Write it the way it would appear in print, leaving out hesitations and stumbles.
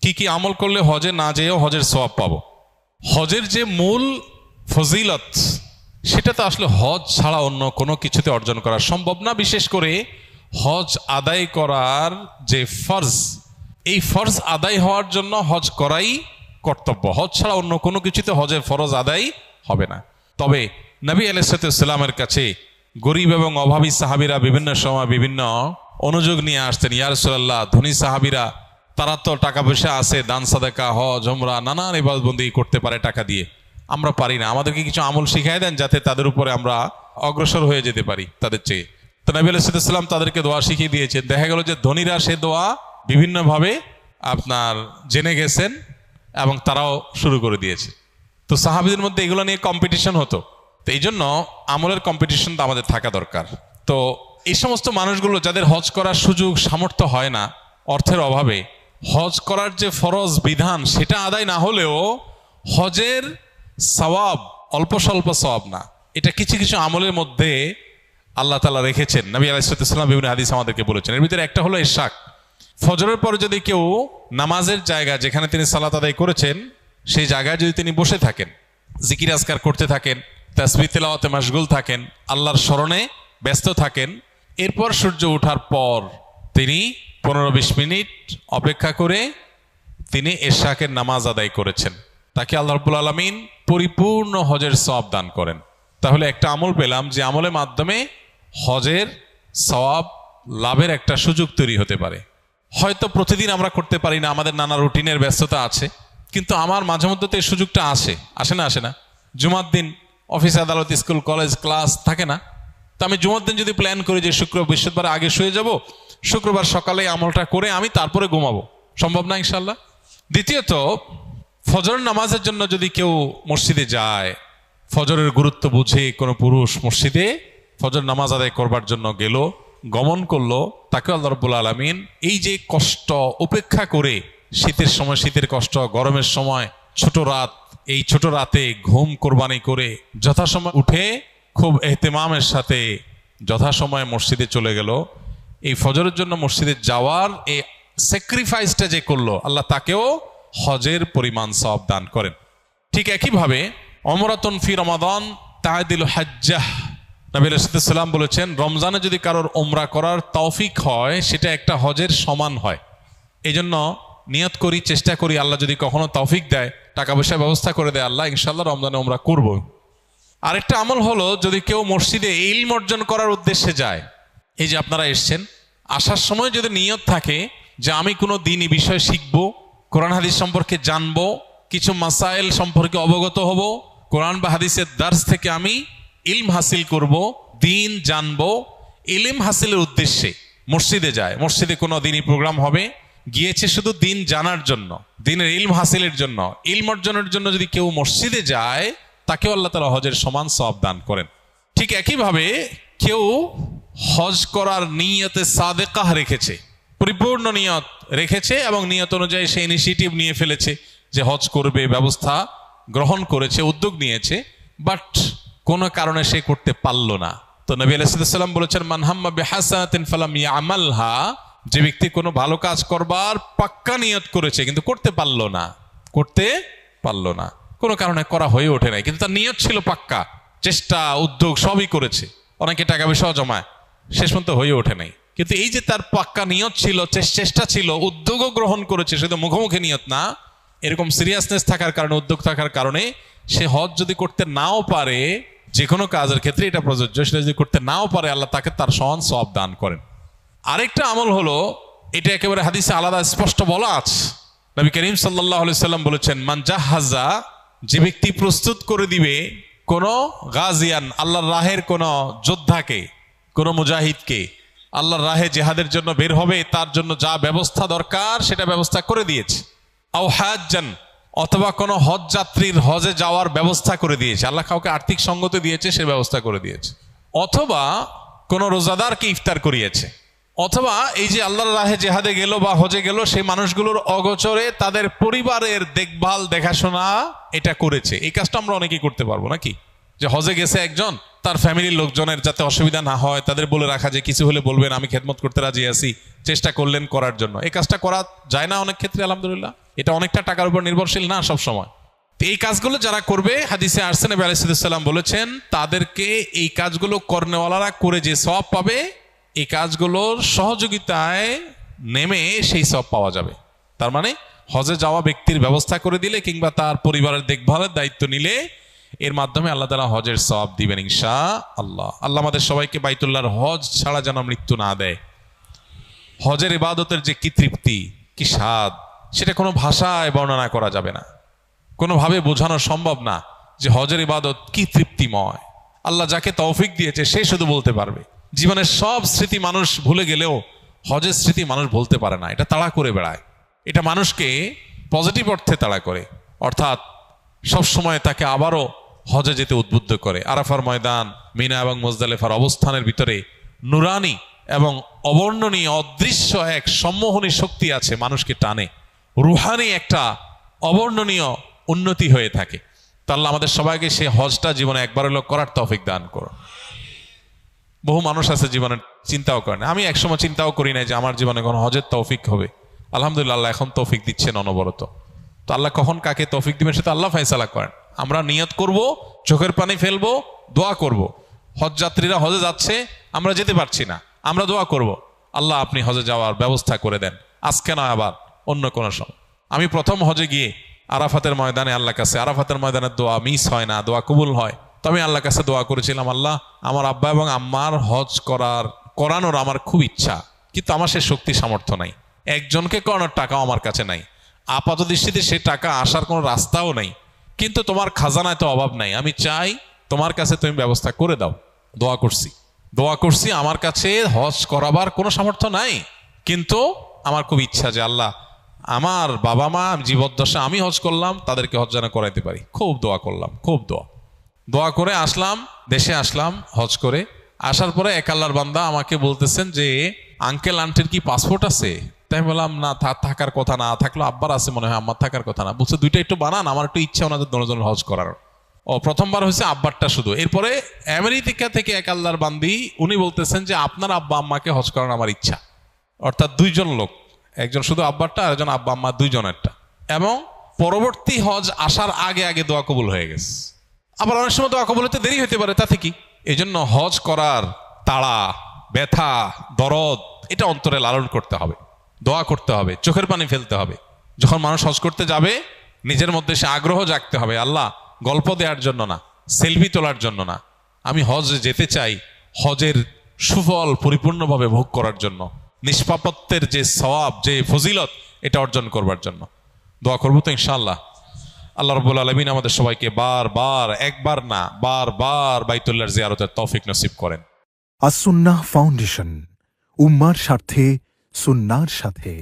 কি কি আমল করলে হজে না যেয়েও হজের সওয়াব পাবো। হজের যে মূল ফজিলত সেটা তো আসলে হজ ছাড়া অন্য কোনো কিছুতে অর্জন করা সম্ভব না। বিশেষ করে হজ আদায় করার যে ফরজ, এই ফরজ আদায় হওয়ার জন্য হজ করাই কর্তব্য। হজ ছাড়া অন্য কোনো কিছুতে হজের ফরজ আদায় হবে না। তবে নবী আলাইহিসসালামের কাছে গরিব এবং অভাবী সাহাবীরা বিভিন্ন সময় বিভিন্ন অনুযোগ নিয়ে আসতেন। ইয়া রাসূলুল্লাহ, ধনী সাহাবীরা তারা তো টাকা পয়সা আছে, দান সাদাকা, হজ, উমরা, নানান ইবাদতবন্দি করতে পারে টাকা দিয়ে, আমরা পারি না, আমাদেরকে কিছু আমল শিখাই দেন যাতে তাদের উপরে আমরা অগ্রসর হয়ে যেতে পারি তাদের চেয়ে। তো নবী আলাইহিসসালাম তাদেরকে দোয়া শিখিয়ে দিয়েছেন। দেখা গেল যে ধনীরা সে দোয়া বিভিন্নভাবে আপনার জেনে গেছেন এবং তারাও শুরু করে দিয়েছে। তো সাহাবীদের মধ্যে এগুলো নিয়ে কম্পিটিশন হতো। তো এই জন্য আমলের কম্পিটিশন তো আমাদের থাকা দরকার। তো এই সমস্ত মানুষগুলো যাদের হজ করার সুযোগ সামর্থ্য হয় না অর্থের অভাবে, হজ করার যে ফরজ বিধান সেটা আদায় না হলেও হজের সওয়াব অল্প স্বল্প সওয়াব না, এটা কিছু কিছু আমলের মধ্যে আল্লাহ তাআলা রেখেছেন। নবী আলাইহিসসালাম বিভিন্ন হাদিস আমাদেরকে বলেছেন। এর ভিতরে একটা হলো ইশরাক। ফজরের পরে যদি কেউ নামাজের জায়গা যেখানে তিনি সালাত আদায় করেছেন সেই জায়গায় যদি তিনি বসে থাকেন, জিকির আজকার করতে থাকেন, তাসবিহ তিলাওয়াতে মাশগুল থাকেন, আল্লাহর স্মরণে ব্যস্ত থাকেন, এরপর সূর্য ওঠার পর তিনি 15-20 মিনিট অপেক্ষা করে তিনি ইশরাকের নামাজ আদায় করেছেন, তাকে আল্লাহ রাব্বুল আলামিন পরিপূর্ণ হজের সওয়াব দান করেন। তাহলে একটা আমল পেলাম যে আমলের মাধ্যমে হজের সওয়াব লাভের একটা সুযোগ তৈরি হতে পারে। হয়তো প্রতিদিন আমরা করতে পারি না, আমাদের নানা রুটিনের ব্যস্ততা আছে, কিন্তু আমার মাঝে মধ্যে তো এই সুযোগটা আসে না। জুমার দিন অফিস আদালত স্কুল কলেজ ক্লাস থাকে না, তো আমি জুমার দিন যদি প্ল্যান করি যে বৃহস্পতিবার আগে শুয়ে যাব, শুক্রবার সকালে আমলটা করে আমি তারপরে ঘুমাবো, সম্ভব না ইনশাল্লাহ। দ্বিতীয়ত, ফজর নামাজের জন্য যদি কেউ মসজিদে যায়, ফজরের গুরুত্ব বুঝে কোনো পুরুষ মসজিদে ফজর নামাজ আদায় করবার জন্য গেল, গমন করলো, তাকে আল্লাহ রাব্বুল আলামিন এই যে কষ্ট উপেক্ষা করে, শীতের সময় শীতের কষ্ট, গরমের সময় ছোট রাত, এই ছোট রাতে ঘুম কোরবানি করে যথাসময় উঠে খুব এহতেমামের সাথে যথাসময়ে মসজিদে চলে গেল, এই ফজরের জন্য মসজিদে যাওয়ার এই স্যাক্রিফাইসটা যে করলো, আল্লাহ তাকেও হজের পরিমাণ সওয়াব দান করেন। ঠিক একইভাবে ওমরাতুন ফি রমাদান তা'দিলু হাজ্জাহ, নবী আলাইহিস সালাম বলেছেন রমজানে যদি কারোর ওমরা করার তৌফিক হয় সেটা একটা হজের সমান হয়। এই জন্য নিয়ত করি, চেষ্টা করি, আল্লাহ যদি কখনো তৌফিক দেয়, টাকা পয়সার ব্যবস্থা করে দেয় আল্লাহ, ইনশাআল্লাহ রমজানে ওমরা করব। আরেকটা আমল হলো যদি কেউ মসজিদে ইলম অর্জন করার উদ্দেশ্যে যায়, এই যে আপনারা এসছেন, আসার সময় যদি নিয়ত থাকে যে আমি কোনো দ্বীনি বিষয় শিখব, কোরআন হাদিস সম্পর্কে জানবো, কিছু মাসাইল সম্পর্কে অবগত হব, কোরআন বা হাদিসের দার্স থেকে আমি ইলম হাসিল করব, দ্বীন জানবো, ইলম হাসিলের উদ্দেশ্যে মসজিদে যায়, মসজিদে কোনো দ্বীনি প্রোগ্রাম হবে, গিয়েছে শুধু দ্বীন জানার জন্য, দ্বীনের ইলম হাসিলের জন্য, ইলম অর্জনের জন্য যদি কেউ মসজিদে যায়, তাকেও আল্লাহ তাআলা হজের সমান সওয়াব দান করেন। ঠিক একইভাবে কেউ হজ করার নিয়তে সাদেকাহ রেখেছে, পরিপূর্ণ নিয়ত রেখেছে এবং নিয়ত অনুযায়ী সে ইনিশিয়েটিভ নিয়ে ফেলেছে যে হজ করবে, ব্যবস্থা গ্রহণ করেছে, উদ্যোগ নিয়েছে, বাট কোনো কারণে সে করতে পারল না। তো নবী আলাইহিস সালাম বলেছেন মান হাম্মা বিহাসানাতিন ফালাম ইয়ামালহা, যে ব্যক্তি কোনো ভালো কাজ করবার পাক্কা নিয়ত করেছে কিন্তু করতে পারলো না, কোনো কারণে করা হয়ে ওঠে নাই, কিন্তু তার নিয়ত ছিল পাক্কা, চেষ্টা উদ্যোগ সবই করেছে, অনেকে টাকা পয়সাও জমায়, শেষ পর্যন্ত হয়ে ওঠে নাই। কিন্তু এই যে তার পাক্কা নিয়ত ছিল, চেষ্টা ছিল, উদ্যোগও গ্রহণ করেছে, শুধু মুখোমুখি নিয়ত না, এরকম সিরিয়াসনেস থাকার কারণে, উদ্যোগ থাকার কারণে সে হজ যদি করতে নাও পারে, যে কোনো কাজের ক্ষেত্রে এটা প্রযোজ্য, সেটা যদি করতে নাও পারে আল্লাহ তাকে তার সমান সওয়াব দান করেন। আরেকটা আমল হলো, এটা একেবারে হাদিসে আলাদা স্পষ্ট বলা আছে, নবী করিম সাল্লাল্লাহু আলাইহি সাল্লাম বলেছেন মান জাহাজা, যে ব্যক্তি প্রস্তুত করে দিবে কোনো গাজিয়ান, আল্লাহর রাহের কোনো যোদ্ধাকে, কোনো মুজাহিদকে, আল্লাহর রাহে জিহাদের জন্য বের হবে, তার জন্য যা ব্যবস্থা দরকার সেটা ব্যবস্থা করে দিয়েছে, আও হাজ্জান, অথবা কোনো হজ যাত্রীর হজে যাওয়ার ব্যবস্থা করে দিয়েছে, আল্লাহ কাউকে আর্থিক সঙ্গতি দিয়েছে, সে ব্যবস্থা করে দিয়েছে, অথবা কোনো রোজাদারকে ইফতার করিয়েছে, অথবা এই যে আল্লাহর রাহে জিহাদে গেল বা হজে গেল সেই মানুষগুলোর অগোচরে তাদের পরিবারের দেখভাল দেখাশোনা এটা করেছে। এই কাজটা আমরা অনেকেই করতে পারবো নাকি? যে হজে গেছে একজন, তার ফ্যামিলির লোকজনের যাতে অসুবিধা না হয় তাদের বলে রাখা যে কিছু হলে বলবেন, আমি খেদমত করতে রাজি আছি, চেষ্টা করলেন করার জন্য। এই কাজটা করা যায় না অনেক ক্ষেত্রে, আলহামদুলিল্লাহ। এটা অনেকটা টাকার উপর নির্ভরশীল না সব সময়। এই কাজগুলো যারা করবে, হাদিসে আসছে নবী আলাইহিস সালাম বলেছেন, তাদেরকে এই কাজগুলো করনেওয়ালারা করে যে সওয়াব পাবে, এই কাজগুলোর সহযোগিতায় নেমে সেই সওয়াব পাওয়া যাবে। তার মানে হজে যাওয়া ব্যক্তির ব্যবস্থা করে দিলে কিংবা তার পরিবারের দেখভালের দায়িত্ব নিলে এর মাধ্যমে আল্লাহ তাআলা হজের সওয়াব দিবেন ইনশাআল্লাহ। আল্লাহ আমাদের সবাইকে বাইতুল্লাহর হজ ছাড়া যেন মৃত্যু না দেয়। হজের ইবাদতের যে কি তৃপ্তি, কি স্বাদ, সেটা কোনো ভাষায় বর্ণনা করা যাবে না, কোনোভাবে বোঝানো সম্ভব না যে হজের ইবাদত কি তৃপ্তিময়। আল্লাহ যাকে তৌফিক দিয়েছে সে শুধু বলতে পারবে। জীবনের সব স্মৃতি মানুষ ভুলে গেলেও হজের স্মৃতি মানুষ বলতে পারে না। এটা তাড়া করে বেড়ায়, এটা মানুষকে পজিটিভ অর্থে তাড়া করে, অর্থাৎ সবসময় তাকে আবারও হজে যেতে উদ্বুদ্ধ করে। আরাফার ময়দান, মিনা এবং মুজদালিফার অবস্থানের ভিতরে নুরানি এবং অবর্ণনীয় অদৃশ্য এক সম্মোহনী শক্তি আছে, মানুষকে টানে। রুহানি একটা অবর্ণনীয় উন্নতি হয়ে থাকে। তো আল্লাহ আমাদের সবাইকে সেই হজটা জীবনে একবার হলেও করার তৌফিক দান করো। বহু মানুষ আছে জীবনে চিন্তাও করে না। আমি একসময় চিন্তাও করি নাই যে আমার জীবনে কোনো হজের তৌফিক হবে। আলহামদুলিল্লাহ, আল্লাহ এখন তৌফিক দিচ্ছেন অনবরত। তো আল্লাহ কখন কাকে তৌফিক দিবেন সেটা আল্লাহ ফয়সালা করেন। আমরা নিয়ত করব, চোখের পানি ফেলবো, দোয়া করব। হজ যাত্রীরা হজে যাচ্ছে, আমরা যেতে পারছি না, আমরা দোয়া করব, আল্লাহ আপনি হজে যাওয়ার ব্যবস্থা করে দেন, আজকে নয় আবার অন্য কোনো সময়। আমি প্রথম হজে গিয়ে আরাফাতের ময়দানে আল্লাহ কাছে, আরাফাতের ময়দানের দোয়া মিস হয় না, দোয়া কবুল হয়। তো আমি আল্লাহ কাছে দোয়া করেছিলাম, আল্লাহ আমার আব্বা এবং আম্মার হজ করানোর আমার খুব ইচ্ছা, কিন্তু আমার সে শক্তি সামর্থ্য নাই, একজনকে করানোর টাকাও আমার কাছে নাই, আপাত দৃষ্টিতে সে টাকা আসার কোনো রাস্তাও নেই, কিন্তু তোমার খাজানায় তো অভাব নাই, আমি চাই তোমার কাছে তুমি ব্যবস্থা করে দাও। দোয়া করছি আমার কাছে হজ করাবার কোনো সামর্থ্য নাই, কিন্তু আমার খুব ইচ্ছা যে আল্লাহ আমার বাবা মা জীবদ্দশা আমি হজ করলাম, তাদেরকে হজ যেন করাইতে পারি। খুব দোয়া করলাম, খুব দোয়া করে আসলাম, দেশে আসলাম হজ করে। আসার পরে এক আল্লাহর বান্দা আমাকে বলতেছেন যে আঙ্কেল আন্টির কি পাসপোর্ট আছে? তাই বললাম না, থাকার কথা না, থাকলো আব্বার আছে মনে হয়, আমার থাকার কথা না। বলছে দুইটা একটু বানান, আমার একটু ইচ্ছা ওনাদের দুজনের হজ করার। ও প্রথমবার হয়েছে আব্বারটা শুধু। এরপরে আমেরিকা থেকে এক আল্লাহর বান্দি উনি বলতেছেন যে আপনার আব্বা আম্মাকে হজ করার আমার ইচ্ছা। অর্থাৎ দুইজন লোক, একজন শুধু আব্বারটা আর একজন আব্বা আম্মা দুইজনেরটা। এবং পরবর্তী হজ আসার আগে আগে দোয়া কবুল হয়ে গেছে। আবার অনেক সময় দোয়া কবুল হতে দেরি হতে পারে, তাতে কি? এই জন্য হজ করার তাড়া, ব্যথা, দরদ এটা অন্তরে লালন করতে হবে, দোয়া করতে হবে, চোখের পানি ফেলতে হবে। যখন মানুষ হজ করতে যাবে নিজের মধ্যে সে আগ্রহ জাগতে হবে, আল্লাহ গল্প দেওয়ার জন্য না, সেলফি তোলার জন্য না, আমি হজে যেতে চাই হজের সুফল পরিপূর্ণভাবে ভোগ করার জন্য, নিষ্পাপত্বের যে সওয়াব, যে ফজিলত, এটা অর্জন করবার জন্য। দোয়া করবো তো ইনশাআল্লাহ। আল্লাহ রাব্বুল আলামিন আমাদের সবাইকে বারবার, একবার না বারবার বাইতুল্লাহর জিয়ারতের তৌফিক নসিব করেন। আস-সুন্নাহ ফাউন্ডেশন, উম্মার স্বার্থে সুন্নাহর সাথে।